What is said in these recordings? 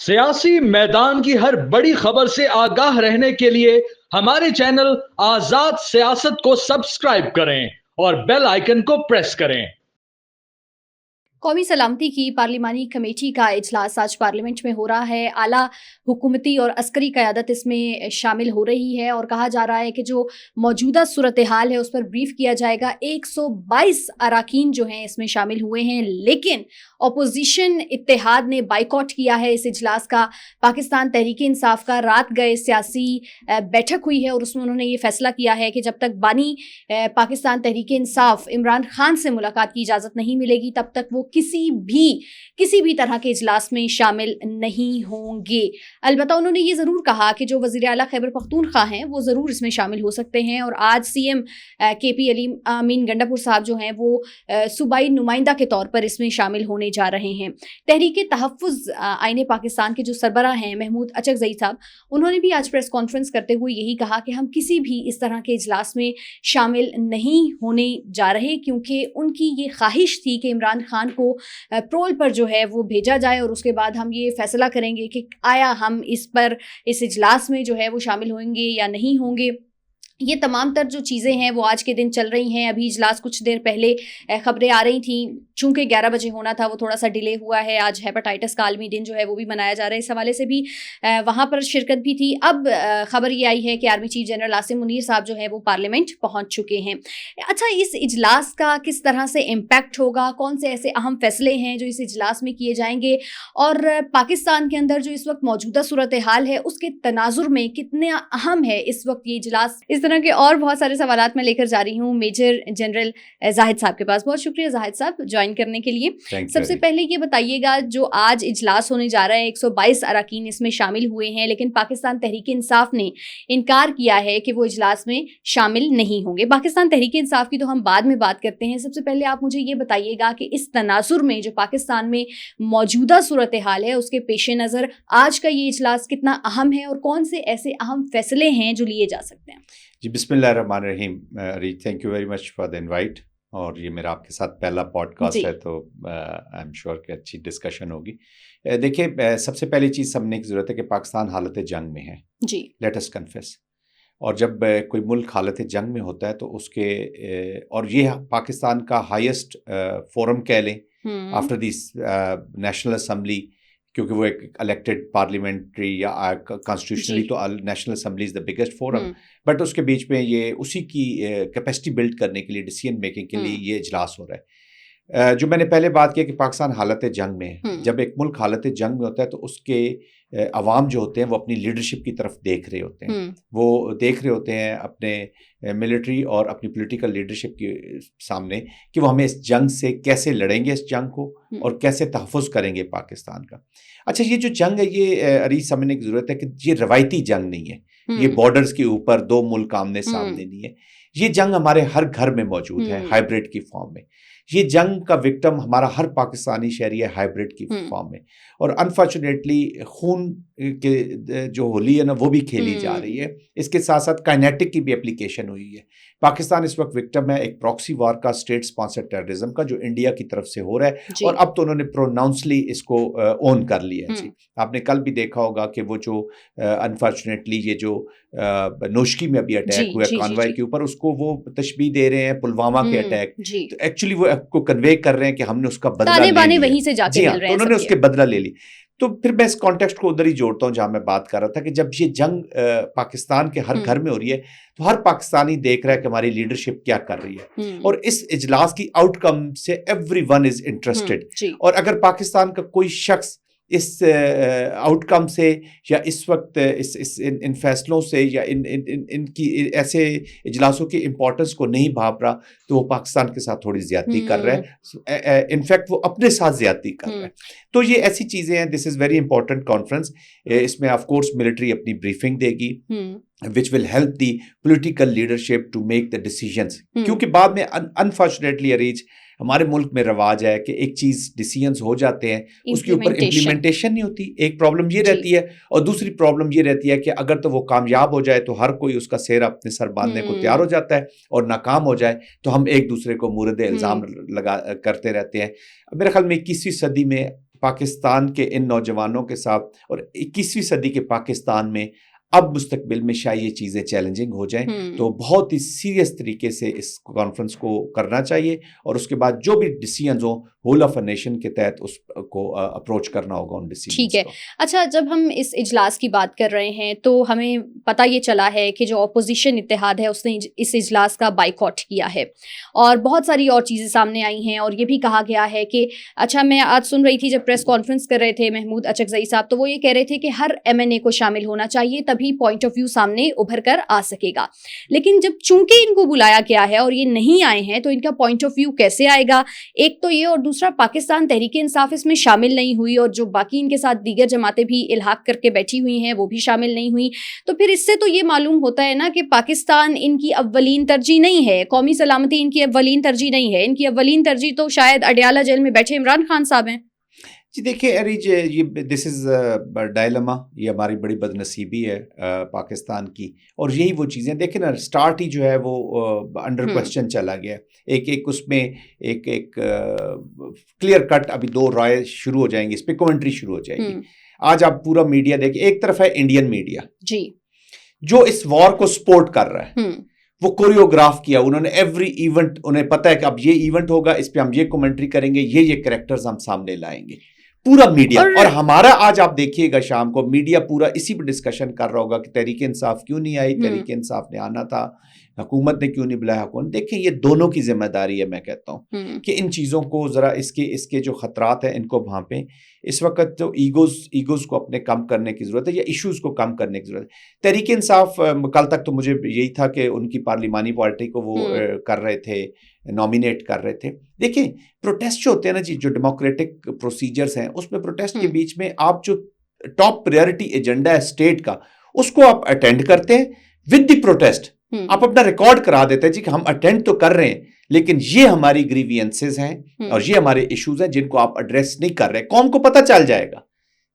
सियासी मैदान की हर बड़ी खबर से आगाह रहने के लिए हमारे चैनल आजाद सियासत को सब्सक्राइब करें और बेल आइकन को प्रेस करें। कौमी सलामती की पार्लिमानी कमेटी का इजलास आज पार्लियामेंट में हो रहा है। आला हुकूमती और अस्करी क़यादत इसमें शामिल हो रही है और कहा जा रहा है कि जो मौजूदा सूरत हाल है उस पर ब्रीफ किया जाएगा। 122 अराकीन जो हैं इसमें शामिल हुए हैं, लेकिन अपोजिशन इत्तेहाद ने बाइकॉट किया है इस इजलास का। पाकिस्तान तहरीक इंसाफ का रात गए सियासी बैठक हुई है और उसमें उन्होंने ये फैसला किया है कि जब तक बानी पाकिस्तान तहरीक इंसाफ इमरान खान से मुलाकात की इजाज़त नहीं मिलेगी तब तक वो किसी भी तरह के इजलास में शामिल नहीं होंगे। अलबत्ता उन्होंने ये ज़रूर कहा कि जो वज़ीर आला खैबर पख्तूनख्वा हैं वो ज़रूर इसमें शामिल हो सकते हैं और आज CM KP अमीन गंडापुर साहब जो हैं वो सूबाई नुमाइंदा के तौर पर इसमें शामिल होने जा रहे हैं। तहरीक तहफ़्फ़ुज़ आईन पाकिस्तान के जो सरबराह हैं महमूद अचकज़ई साहब, उन्होंने भी आज प्रेस कॉन्फ्रेंस करते हुए यही कहा कि हम किसी भी इस तरह के इजलास में शामिल नहीं होने जा रहे, क्योंकि उनकी ये ख्वाहिश थी कि इमरान खान को प्रोल पर जो है वो भेजा जाए और उसके बाद हम ये फैसला करेंगे कि आया हम इस इजलास में जो है वो शामिल होंगे या नहीं होंगे। ये तमाम तर जो चीज़ें हैं वो आज के दिन चल रही हैं। अभी इजलास कुछ देर पहले खबरें आ रही थी, चूंकि 11 बजे होना था वो थोड़ा सा डिले हुआ है। आज हेपेटाइटिस का आलमी दिन जो है वो भी मनाया जा रहा है, इस हवाले से भी वहाँ पर शिरकत भी थी। अब खबर ये आई है कि army chief general Asim Munir साहब जो है वो पार्लियामेंट पहुँच चुके हैं। अच्छा, इस इजलास का किस तरह से इम्पैक्ट होगा, कौन से ऐसे अहम फैसले हैं जो इस इजलास में किए जाएंगे और पाकिस्तान के अंदर जो इस वक्त मौजूदा सूरत हाल है उसके तनाजुर में कितने अहम है इस वक्त ये इजलास, इस तरह के और बहुत सारे सवालात मैं लेकर जा रही हूँ मेजर जनरल जाहिद साहब के पास। बहुत शुक्रिया जाहिद साहब ज्वाइन करने के लिए। सबसे पहले ये बताइएगा, जो आज इजलास होने जा रहा है 122 अराकीन इसमें शामिल हुए हैं, लेकिन पाकिस्तान तहरीक इंसाफ ने इनकार किया है कि वो इजलास में शामिल नहीं होंगे। पाकिस्तान तहरीक इंसाफ की तो हम बाद में बात करते हैं। सबसे पहले आप मुझे ये बताइएगा कि इस तनाजुर में जो पाकिस्तान में मौजूदा सूरत हाल है उसके पेश नज़र आज का ये इजलास कितना अहम है और कौन से ऐसे अहम फैसले हैं जो लिए जा सकते हैं। जी, बिस्मिल्लाहिर्रहमानिर्रहीम। Thank you very much for the invite. और ये मेरा आपके साथ पहला पॉडकास्ट है तो आई एम श्योर कि अच्छी डिस्कशन होगी। देखिए, सबसे पहली चीज़ समझने की ज़रूरत है कि पाकिस्तान हालत जंग में है जी, लेट अस कन्फेस। और जब कोई मुल्क हालत जंग में होता है तो उसके और ये पाकिस्तान का हाईएस्ट फोरम कह लें आफ्टर दिस नेशनल असम्बली, क्योंकि वो एक इलेक्टेड पार्लियामेंट्री या कॉन्स्टिट्यूशनली तो national assembly is the biggest forum, but उसके बीच में ये उसी की कैपेसिटी बिल्ड करने के लिए, डिसीजन मेकिंग के लिए ये इजलास हो रहा है। जो मैंने पहले बात की कि पाकिस्तान हालत जंग में है। जब एक मुल्क हालत जंग में होता है तो उसके अवाम जो होते हैं वो अपनी लीडरशिप की तरफ देख रहे होते हैं। वो देख रहे होते हैं अपने मिलिट्री और अपनी पॉलिटिकल लीडरशिप के सामने कि वो हमें इस जंग से कैसे लड़ेंगे, इस जंग को, और कैसे तहफ़्फ़ुज़ करेंगे पाकिस्तान का। अच्छा, ये जो जंग है ये अरीज समझने की ज़रूरत है कि ये रवायती जंग नहीं है। ये बॉर्डर्स के ऊपर दो मुल्क आमने सामने नहीं है। ये जंग हमारे हर घर में मौजूद है, हाइब्रिड की फॉर्म में। ये जंग का विक्टिम हमारा हर पाकिस्तानी शहरी है, हाइब्रिड की फॉर्म में। और अनफॉर्चुनेटली खून के जो होली है ना वो भी खेली जा रही है। इसके साथ साथ काइनेटिक की भी एप्लीकेशन हुई है। पाकिस्तान इस वक्त विक्टिम है एक प्रॉक्सी वॉर का, स्टेट स्पॉन्सर टेररिज्म का, जो इंडिया की तरफ से हो रहा है। और अब तो उन्होंने प्रोनाउंसली इसको ओन कर लिया है जी। आपने कल भी देखा होगा कि वो जो अनफॉर्चुनेटली ये जो नोशकी में अभी अटैक हुआ कॉन्वॉय के ऊपर, उसको वो तशबीह दे रहे हैं पुलवामा के अटैक। तो एक्चुअली वो आपको कन्वे कर रहे हैं कि हमने उसका बदला ले लिया। वहीं से जाके जी हाँ, तो उन्होंने उसके बदला ले ली। तो फिर मैं इस कॉन्टेक्स्ट को उधर ही जोड़ता हूँ जहां मैं बात कर रहा था कि जब ये जंग पाकिस्तान के हर घर में हो रही है तो हर पाकिस्तानी देख रहा है कि हमारी लीडरशिप क्या कर रही है, और इस इजलास की आउटकम से एवरीवन इज इंटरेस्टेड। और अगर पाकिस्तान का कोई शख्स इस आउटकम से या इस वक्त इन फैसलों से या इनकी ऐसे इजलासों की इम्पोर्टेंस को नहीं भाप रहा तो वो पाकिस्तान के साथ थोड़ी ज्यादती कर रहा है। इनफैक्ट वो अपने साथ ज्यादती कर रहा है। तो ये ऐसी चीज़ें हैं। This is very important conference. इसमें ऑफ कोर्स मिलिट्री अपनी ब्रीफिंग देगी which will help the political leadership to make the decisions। क्योंकि बाद में अनफॉर्चुनेटली अरीज हमारे मुल्क में रवाज है कि एक चीज डिसीजंस हो जाते हैं, उसके ऊपर इम्प्लीमेंटेशन नहीं होती। एक प्रॉब्लम ये रहती है, और दूसरी प्रॉब्लम ये रहती है कि अगर तो वो कामयाब हो जाए तो हर कोई उसका सेर अपने सर बांधने को तैयार हो जाता है, और नाकाम हो जाए तो हम एक दूसरे को मुर्द इल्जाम लगा करते रहते हैं। मेरे ख्याल में 21वीं सदी में पाकिस्तान के इन नौजवानों के साथ और 21वीं सदी के पाकिस्तान में अब मुस्तकबिल में शायद ये चीज़ें चैलेंजिंग हो जाएं, तो बहुत ही सीरियस तरीके से इस कॉन्फ्रेंस को करना चाहिए और उसके बाद जो भी डिसीजंस हो होल ऑफ अ नेशन के तहत उसको अप्रोच करना होगा उन डिसीजंस ठीक है। को। अच्छा, जब हम इस इजलास की बात कर रहे हैं तो हमें पता ये चला है कि जो अपोजिशन इत्तेहाद है उसने इस इजलास का बाइकॉट किया है और बहुत सारी और चीज़ें सामने आई हैं और ये भी कहा गया है कि अच्छा, मैं आज सुन रही थी जब प्रेस कॉन्फ्रेंस कर रहे थे महमूद अचकज़ई साहब, तो वो ये कह रहे थे कि हर MNA को शामिल होना चाहिए, तभी पॉइंट ऑफ व्यू सामने उभर कर आ सकेगा। लेकिन जब चूंकि इनको बुलाया गया है और ये नहीं आए हैं तो इनका पॉइंट ऑफ व्यू कैसे आएगा? एक तो ये, और दूसरा पाकिस्तान तहरीक इंसाफ इसमें शामिल नहीं हुई और जो बाकी इनके साथ दीगर जमातें भी इल्हाक करके बैठी हुई हैं वो भी शामिल नहीं हुई। तो फिर इससे तो ये मालूम होता है ना कि पाकिस्तान इनकी अव्वलीन तरजीह नहीं है, कौमी सलामती इनकी अव्वलीन तरजीह नहीं है। इनकी अव्वलीन तरजीह तो शायद अडयाला जेल में बैठे इमरान खान साहब हैं। जी देखिए अरीज, ये दिस इज़ डायलेमा, ये हमारी बड़ी बदनसीबी है पाकिस्तान की। और यही वो चीज़ें देखें ना, स्टार्ट ही जो है वो अंडर क्वेश्चन चला गया। एक उसमें एक क्लियर कट अभी दो राय शुरू हो जाएंगी, इस पर कमेंट्री शुरू हो जाएगी। आज आप पूरा मीडिया देखिए, एक तरफ है इंडियन मीडिया जी जो इस वॉर को सपोर्ट कर रहा है, वो कोरियोग्राफ किया उन्होंने, एवरी इवेंट उन्हें पता है कि अब ये इवेंट होगा, इस पे हम ये कमेंट्री करेंगे, ये कैरेक्टर्स हम सामने लाएंगे, पूरा मीडिया। और हमारा आज आप देखिएगा शाम को मीडिया पूरा इसी पे डिस्कशन कर रहा होगा कि तहरीक इंसाफ क्यों नहीं आई, तहरीक इंसाफ ने आना था, हुकूमत ने क्यों नहीं बुलाया, हुकूमत। देखिए ये दोनों की जिम्मेदारी है, मैं कहता हूँ कि इन चीज़ों को ज़रा इसके जो खतरात हैं इनको भांपें। इस वक्त तो ईगोज़ को अपने कम करने की ज़रूरत है, या इश्यूज़ को कम करने की ज़रूरत है। तहरीक इंसाफ कल तक तो मुझे यही था कि उनकी पार्लिमानी पार्टी को वो कर रहे थे, नॉमिनेट कर रहे थे। देखिए प्रोटेस्ट जो होते हैं ना जी, जो डेमोक्रेटिक प्रोसीजर्स हैं उसमें प्रोटेस्ट के बीच में आप जो टॉप प्रायोरिटी एजेंडा है स्टेट का, उसको आप अटेंड करते हैं विद द प्रोटेस्ट, आप अपना रिकॉर्ड करा देते हैं जी कि हम अटेंड तो कर रहे हैं लेकिन ये हमारी ग्रीवियंसेस हैं और ये हमारे इश्यूज हैं जिनको आप एड्रेस नहीं कर रहे। कौम को पता चल जाएगा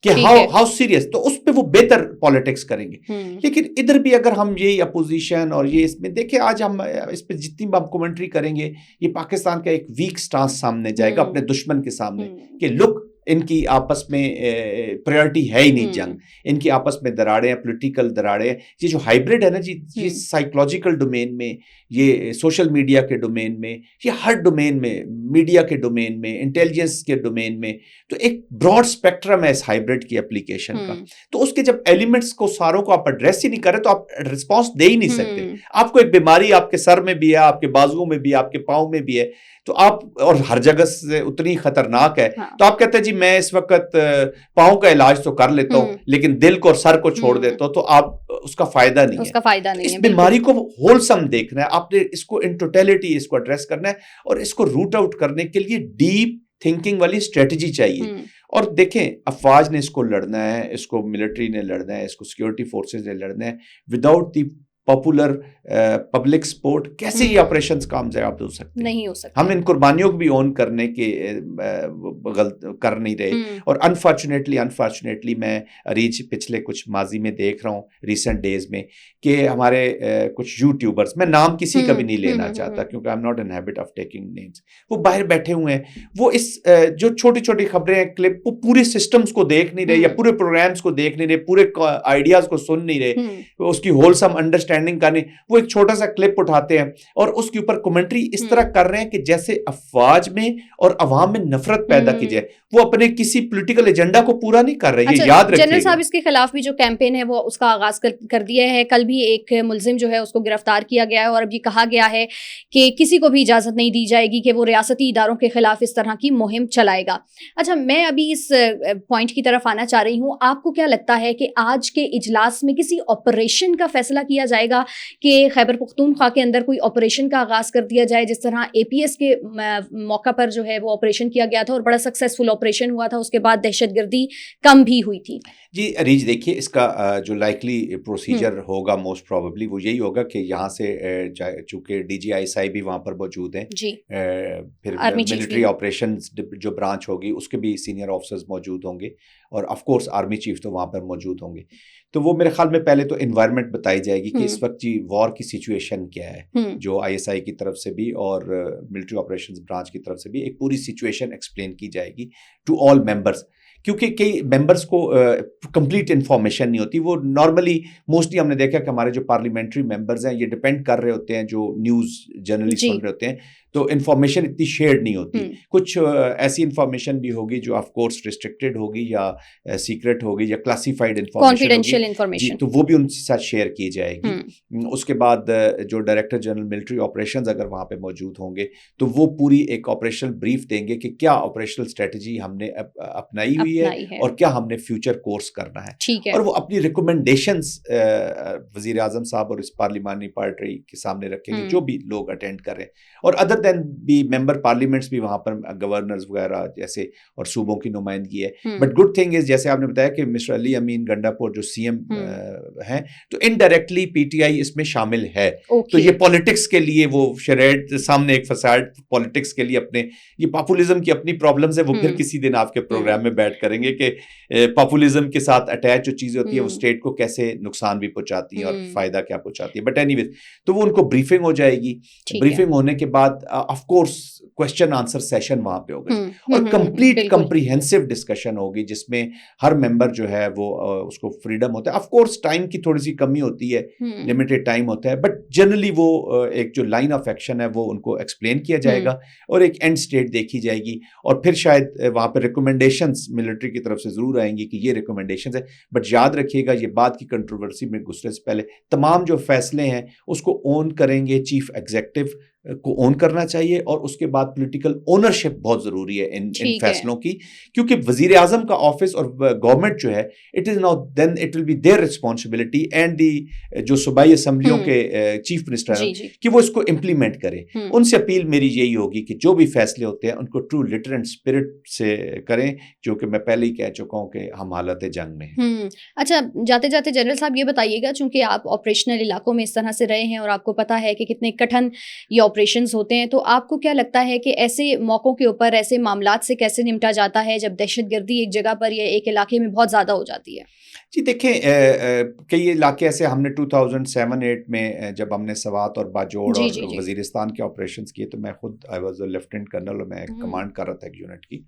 कि हाउ सीरियस, तो उस पे वो बेहतर पॉलिटिक्स करेंगे। लेकिन इधर भी अगर हम ये अपोजिशन और ये इसमें देखिए, आज हम इस पे जितनी हम कमेंट्री करेंगे ये पाकिस्तान का एक वीक स्टांस सामने जाएगा अपने दुश्मन के सामने कि लुक, इनकी आपस में प्रायोरिटी है ही नहीं जंग, इनकी आपस में दराड़ें हैं, पॉलिटिकल दराड़ें हैं। ये जो हाइब्रिड है ना जी, ये साइकोलॉजिकल डोमेन में, ये सोशल मीडिया के डोमेन में, ये हर डोमेन में, मीडिया के डोमेन में, इंटेलिजेंस के डोमेन में, तो एक ब्रॉड स्पेक्ट्रम है इस हाइब्रिड की एप्लीकेशन का। तो उसके जब एलिमेंट्स को सारों को आप एड्रेस ही नहीं करें तो आप रिस्पॉन्स दे ही नहीं सकते। आपको एक बीमारी आपके सर में भी है, आपके बाजुओं में भी, आपके पाँव में भी है, तो आप, और हर जगह से उतनी खतरनाक है, तो आप कहते हैं जी मैं इस वक्त पाँव का इलाज तो कर लेता हूँ लेकिन दिल को और सर को छोड़ देता हूँ, तो आप उसका फायदा नहीं है। इस बीमारी को होलसम देखना है आपने, इसको इन टोटलिटी इसको एड्रेस करना है और इसको रूट आउट करने के लिए डीप थिंकिंग वाली स्ट्रेटजी चाहिए। और देखें, अफवाज ने इसको लड़ना है, इसको मिलिट्री ने लड़ना है, इसको सिक्योरिटी फोर्सेस ने लड़ना है, without the popular public support कैसे ये ऑपरेशंस कामयाब हो सकते हैं? नहीं हो सकते। हम इन कुर्बानियों को भी ऑन करने के कर नहीं रहे। और अनफॉर्चुनेटली मैं अरीज पिछले कुछ माजी में देख रहा हूँ, रिसेंट डेज में, कि हमारे कुछ यूट्यूबर्स, मैं नाम किसी का भी नहीं लेना चाहता क्योंकि I am not in habit of taking names, वो बाहर बैठे हुए हैं, वो इस जो छोटी छोटी खबरें हैं, क्लिप, वो पूरे सिस्टम्स को देख नहीं रहे या पूरे प्रोग्राम्स को देख नहीं रहे, पूरे आइडियाज को सुन नहीं रहे, उसकी होलसम अंडरस्टैंडिंग करने, वो एक छोटा सा क्लिप उठाते हैं और उसके ऊपर कमेंट्री इस तरह कर रहे हैं कि जैसे अफवाज में और अवाम में नफरत पैदा की जाए। वो अपने किसी पॉलिटिकल एजेंडा को पूरा नहीं कर रहे। ये याद रखिएगा। जनरल साहब, इसके खिलाफ भी जो कैंपेन है वो उसका आगाज कर दिया है। कल भी एक मुलजिम जो है उसको गिरफ्तार किया गया है और अब ये कहा गया है कि किसी को भी इजाजत नहीं दी जाएगी कि वो रियासती इदारों के खिलाफ इस तरह की मुहिम चलाएगा। अच्छा, मैं अभी इस पॉइंट की तरफ आना चाह रही हूँ। आपको क्या लगता है कि आज के इजलास में किसी ऑपरेशन का फैसला किया जाएगा कि खैबर पख्तूनख्वा के अंदर कोई ऑपरेशन का आगाज कर दिया जाए, जिस तरह APS के मौका पर जो है वो ऑपरेशन किया गया था और बड़ा सक्सेसफुल ऑपरेशन हुआ था, उसके बाद दहशतगर्दी कम भी हुई थी? जी अरीज, देखिए इसका जो लाइकली प्रोसीजर होगा मोस्ट प्रोबेबली वो यही होगा कि यहाँ से चूंकि DGI भी वहाँ पर मौजूद हैं जी, फिर मिलिट्री ऑपरेशंस जो ब्रांच होगी उसके भी सीनियर ऑफिसर्स मौजूद होंगे और ऑफ कोर्स आर्मी चीफ तो वहाँ पर मौजूद होंगे। तो वो मेरे ख्याल में पहले तो एनवायरनमेंट बताई जाएगी कि इस वक्त जी वॉर की सिचुएशन क्या है, जो ISI की तरफ से भी और मिलिट्री ऑपरेशंस ब्रांच की तरफ से भी एक पूरी सिचुएशन एक्सप्लेन की जाएगी टू ऑल मेंबर्स, क्योंकि कई मेंबर्स को कंप्लीट इन्फॉर्मेशन नहीं होती। वो नॉर्मली मोस्टली हमने देखा कि हमारे जो पार्लियामेंट्री मेंबर्स हैं ये डिपेंड कर रहे होते हैं, जो न्यूज़ जनरली सुन रहे होते हैं, तो इन्फॉर्मेशन इतनी शेयर नहीं होती। कुछ ऐसी इन्फॉर्मेशन भी होगी जो ऑफ कोर्स रिस्ट्रिक्टेड होगी या सीक्रेट होगी या क्लासिफाइड कॉन्फिडेंशियल इन्फॉर्मेशन, तो वो भी उनके साथ शेयर की जाएगी। उसके बाद जो डायरेक्टर जनरल मिलिट्री ऑपरेशंस अगर वहाँ पे मौजूद होंगे तो वो पूरी एक ऑपरेशनल ब्रीफ देंगे कि क्या ऑपरेशनल स्ट्रेटजी हमने अपनाई हुई है और क्या हमने फ्यूचर कोर्स करना है। और वो अपनी रिकमेंडेशंस वजीर आजम साहब और इस पार्लिमानी पार्टी के सामने रखेंगे जो भी लोग अटेंड कर रहे हैं, और अदर देन भी मेंबर पार्लियामेंट्स भी वहाँ पर गवर्नर्स वगैरह जैसे और सूबों की नुमाइंदगी है। बट गुड थिंग इज जैसे आपने बताया कि मिस्टर अली अमीन गंडापुर जो CM हैं, तो इनडायरेक्टली PTI इसमें शामिल है। तो ये पॉलिटिक्स के लिए वो शरेड सामने एक फसाड पॉलिटिक्स के लिए अपने ये पॉपुलिज्म की अपनी प्रॉब्लम्स है, वो फिर किसी दिन आपके प्रोग्राम में बैठ करेंगे कि पॉपुलिज्म के साथ अटैच जो चीजें होती है वो स्टेट को कैसे नुकसान भी पहुंचाती है और फायदा क्या पहुंचाती है। बट एनीवेज तो वो उनको ब्रीफिंग हो जाएगी। ब्रीफिंग होने के बाद of course question answer session वहां पे होगा और कंप्लीट कम्प्रीहेंसिव डिस्कशन होगी जिसमें हर मेंबर जो है वो उसको फ्रीडम होता है। ऑफ कोर्स टाइम की थोड़ी सी कमी होती है, लिमिटेड टाइम होता है, बट जनरली वो एक जो लाइन ऑफ एक्शन है वो उनको एक्सप्लेन किया जाएगा और एक एंड स्टेट देखी जाएगी। और फिर शायद वहां पर रिकमेंडेशंस मिलिट्री की तरफ से जरूर आएंगी कि ये रिकमेंडेशंस है, बट याद रखिएगा ये बात की कंट्रोवर्सी में घुसने से पहले तमाम जो फैसले हैं उसको ओन करेंगे चीफ एग्जीक्यूटिव को ओन करना चाहिए, और उसके बाद पॉलिटिकल ओनरशिप बहुत जरूरी है इन फैसलों की, क्योंकि वजीर आजम का ऑफिस और गवर्नमेंट जो है it is now then it will be there responsibility and the जो सूबाई असम्बलियों के चीफ मिनिस्टर हैं कि वो इसको इम्प्लीमेंट करें। उनसे अपील मेरी यही होगी कि जो भी फैसले होते हैं उनको ट्रू लिटर एंड स्पिरिट से करें, जो कि मैं पहले ही कह चुका हूँ कि हम हालत जंग में हैं। अच्छा, जाते जाते जनरल साहब ये बताइएगा, चूंकि आप ऑपरेशनल इलाकों में इस तरह से रहे हैं और आपको पता है कि कितने कठिन ये ऑपरेशंस होते हैं, तो आपको क्या लगता है कि ऐसे मौकों के ऊपर ऐसे मामलात से कैसे निपटा जाता है जब दहशतगर्दी एक जगह पर या एक इलाके में बहुत ज़्यादा हो जाती है? जी देखें, कई इलाके ऐसे हमने 2007-8 में जब हमने सवात और बाजोड़ और वजीरिस्तान के ऑपरेशंस किए, तो मैं खुद I was a lieutenant colonel और मैं कमांड कर रहा था एक यूनिट की,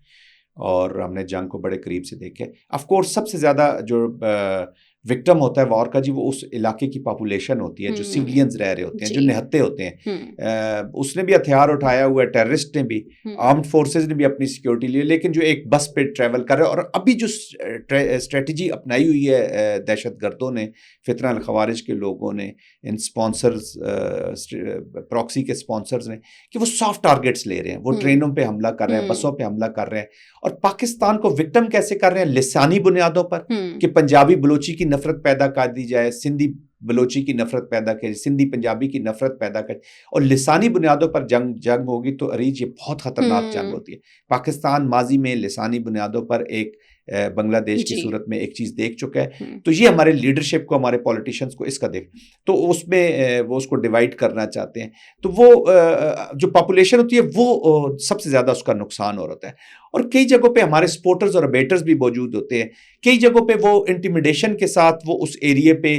और हमने जंग को बड़े करीब से देखे। ऑफ कोर्स सबसे ज़्यादा जो विक्टिम होता है वॉर का जी वो उस इलाके की पॉपुलेशन होती है, जो सिविलियंस रह रहे होते हैं, जो निहत्ते होते हैं। उसने भी हथियार उठाया हुआ है, टेररिस्ट ने भी, आर्म्ड फोर्सेज ने भी अपनी सिक्योरिटी ली, लेकिन जो एक बस पे ट्रैवल कर रहे हैं, और अभी जो स्ट्रेटजी अपनाई हुई है दहशतगर्दों ने, फितना अल खवारिज के लोगों ने, इन स्पॉन्सर्स प्रॉक्सी के स्पॉन्सर्स ने, कि वो सॉफ्ट टारगेट्स ले रहे हैं, वो ट्रेनों पे हमला कर रहे हैं, बसों पे हमला कर रहे हैं, और पाकिस्तान को विक्टिम कैसे कर रहे हैं? लिसानी बुनियादों पर, कि पंजाबी बलोची की नफरत पैदा कर दी जाए, सिंधी बलोची की नफरत पैदा करी, सिंधी पंजाबी की नफरत पैदा करी, और लिसानी बुनियादों पर जंग होगी तो अरीज ये बहुत खतरनाक जंग होती है। पाकिस्तान माजी में लिसानी बुनियादों पर एक बांग्लादेश की सूरत में एक चीज़ देख चुका है, तो ये हमारे लीडरशिप को, हमारे पॉलिटिशियंस को इसका देख, तो उसमें वो उसको डिवाइड करना चाहते हैं, तो वो जो पॉपुलेशन होती है वो सबसे ज़्यादा उसका नुकसान हो रहा है। और कई जगहों पे हमारे सपोर्टर्स और अबेटर्स भी मौजूद होते हैं, कई जगहों पे वो इंटिमिडेशन के साथ वो उस एरिया पे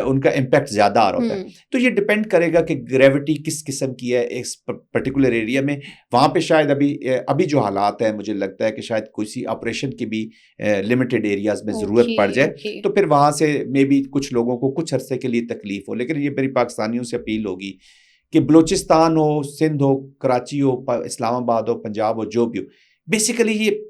उनका इम्पैक्ट ज़्यादा आ रहा होता है। तो ये डिपेंड करेगा कि ग्रेविटी किस किस्म की है इस पर्टिकुलर एरिया में। वहाँ पे शायद अभी जो हालात हैं, मुझे लगता है कि शायद किसी ऑपरेशन की भी लिमिटेड एरियाज में ज़रूरत पड़ जाए, तो फिर वहाँ से मे बी कुछ लोगों को कुछ अरसे के लिए तकलीफ हो। लेकिन ये मेरी पाकिस्तानियों से अपील होगी कि बलूचिस्तान हो, सिंध हो, कराची हो, इस्लामाबाद हो, पंजाब हो, जो भी हो, बेसिकली ये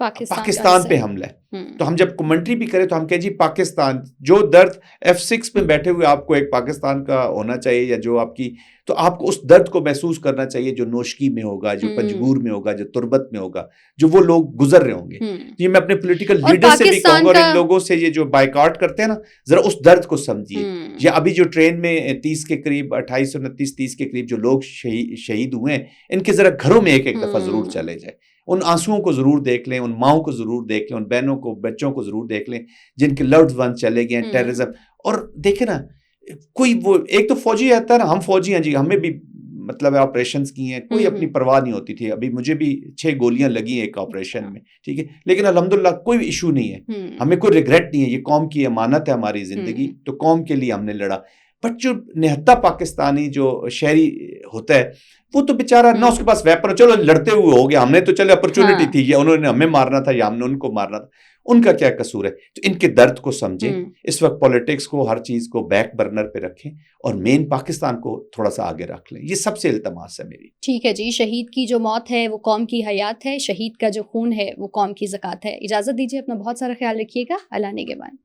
पाकिस्तान पे हमला है। तो हम जब कमेंट्री भी करें तो हम कहें जी पाकिस्तान, जो दर्द F6 में बैठे हुए आपको एक पाकिस्तान का होना चाहिए, या जो आपकी, तो आपको उस दर्द को महसूस करना चाहिए जो नोशकी में होगा, जो पंजगूर में होगा, जो तुर्बत में होगा, जो वो लोग गुजर रहे होंगे। ये मैं अपने पॉलिटिकल लीडर से भी कहूंगा, और इन लोगों से ये जो बाइकआउट करते हैं ना, जरा उस दर्द को समझिए। या अभी जो ट्रेन में 30 के करीब 28-29-30 के करीब जो लोग शहीद हुए हैं, इनके जरा घरों में एक दफा जरूर चले जाए, उन आंसुओं को जरूर देख लें, उन माओं को जरूर देख लें, उन बहनों को, बच्चों को जरूर देख लें जिनके लव्ड वन चले गए टेररिज्म। और देखें ना, कोई वो एक तो फौजी आता है ना, हम फौजी हैं जी, हमें भी मतलब ऑपरेशंस किए हैं, कोई अपनी परवाह नहीं होती थी। अभी मुझे भी 6 गोलियां लगी एक ऑपरेशन में, ठीक है, लेकिन अल्हम्दुलिल्लाह कोई इशू नहीं है, हमें कोई रिग्रेट नहीं है। ये कौम की अमानत है हमारी जिंदगी, तो कौम के लिए हमने लड़ा। बट जो निहत्ता पाकिस्तानी जो शहरी होता है, वो तो बेचारा ना उसके पास वेपन, चलो लड़ते हुए हो गया, हमने तो चलो अपॉर्चुनिटी थी, या उन्होंने हमें मारना था या हमने उनको मारना था, उनका क्या कसूर है। तो इनके दर्द को समझें, इस वक्त पॉलिटिक्स को, हर चीज को बैक बर्नर पे रखें और मेन पाकिस्तान को थोड़ा सा आगे रख लें। ये सबसे इल्तमास है मेरी। ठीक है जी, शहीद की जो मौत है वो कौम की हयात है, शहीद का जो खून है वो कौम की ज़कात है। इजाज़त दीजिए, अपना बहुत सारा ख्याल रखिएगा। अल्लाह निगहबान।